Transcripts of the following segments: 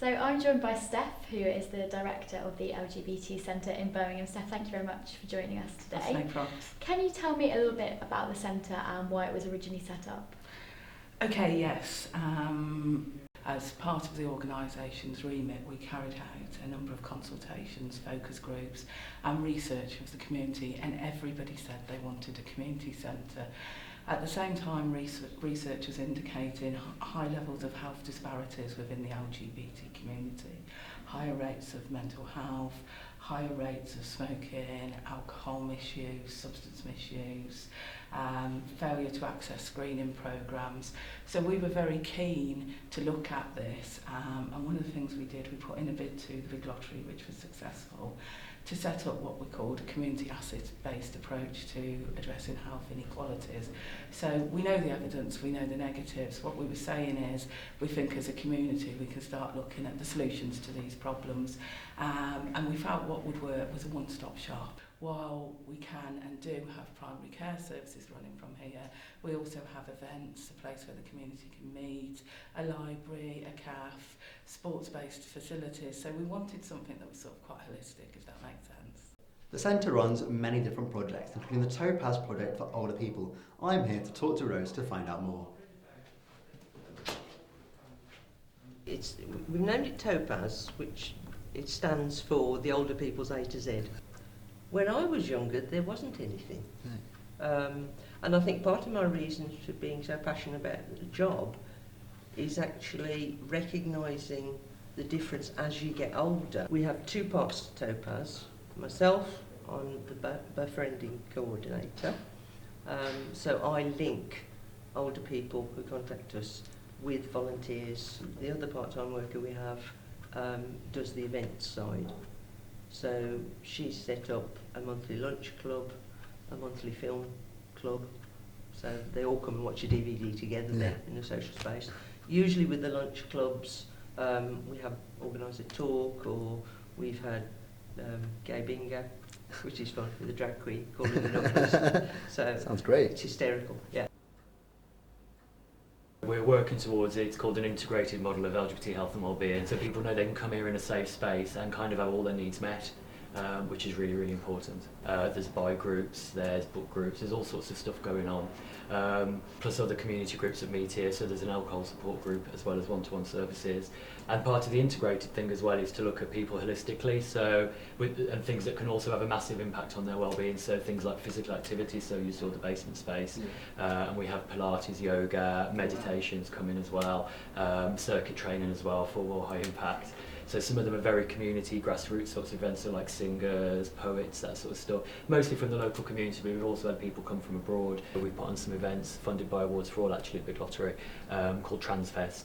So I'm joined by Steph, who is the director of the LGBT Centre in Birmingham. Steph, thank you very much for joining us today. That's no problem. Can you tell me a little bit about the centre and why it was originally set up? Okay, yes. As part of the organisation's remit, we carried out a number of consultations, focus groups and research of the community, and everybody said they wanted a community centre. At the same time, research was indicating high levels of health disparities within the LGBT community, higher rates of mental health, higher rates of smoking, alcohol misuse, substance misuse, failure to access screening programmes. So we were very keen to look at this, and one of the things we did, we put in a bid to the big lottery, which was successful, to set up what we called a community asset-based approach to addressing health inequalities. So we know the evidence, we know the negatives. What we were saying is, we think as a community we can start looking at the solutions to these problems, and we felt what would work was a one-stop shop. While we can and do have primary care services running from here, we also have events, a place where the community can meet, a library, a cafe, sports-based facilities. So we wanted something that was sort of quite holistic, if that makes sense. The centre runs many different projects, including the Topaz project for older people. I'm here to talk to Rose to find out more. We've named it Topaz, which it stands for the older people's A to Z. When I was younger, there wasn't anything. And I think part of my reason for being so passionate about the job is actually recognising the difference as you get older. We have two parts to Topaz. Myself, I'm the befriending coordinator. So I link older people who contact us with volunteers. The other part-time worker we have does the events side. So she's set up a monthly lunch club, a monthly film club. So they all come and watch a DVD together there in a social space. Usually with the lunch clubs, we have organised a talk, or we've had gay bingo, which is fun, with a drag queen calling the numbers. So sounds great. It's hysterical, yeah. We're working towards it. It's called an integrated model of LGBT health and wellbeing, so people know they can come here in a safe space and kind of have all their needs met, which is really, really important. There's buy groups, there's book groups, there's all sorts of stuff going on, plus other community groups that meet here. So there's an alcohol support group as well as one-to-one services. And part of the integrated thing as well is to look at people holistically, so and things that can also have a massive impact on their well-being. So things like physical activity, so you saw the basement space, and we have Pilates, yoga, meditations coming as well, circuit training as well for more high impact. So some of them are very community, grassroots sorts of events, so like singers, poets, that sort of stuff. Mostly from the local community, but we've also had people come from abroad. We've put on some events funded by Awards for All, actually, at Big Lottery, called Transfest,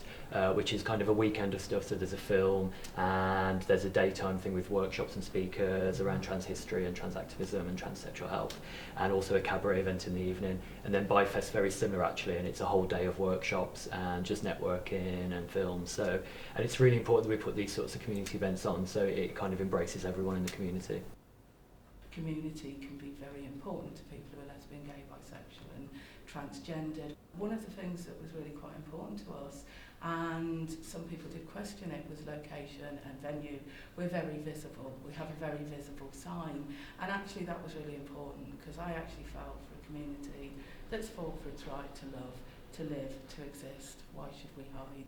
which is kind of a weekend of stuff. So there's a film and there's a daytime thing with workshops and speakers around trans history and trans activism and transsexual health, and also a cabaret event in the evening. And then Bifest, very similar actually, and it's a whole day of workshops and just networking and films. So, and it's really important that we put these sorts of community events on, so it kind of embraces everyone in the community. Community can be very important to people who are lesbian, gay, bisexual and transgender. One of the things that was really quite important to us, and some people did question it, was location and venue. We're very visible, we have a very visible sign, and actually that was really important, because I actually felt for a community that's fought for its right to love, to live, to exist, why should we hide?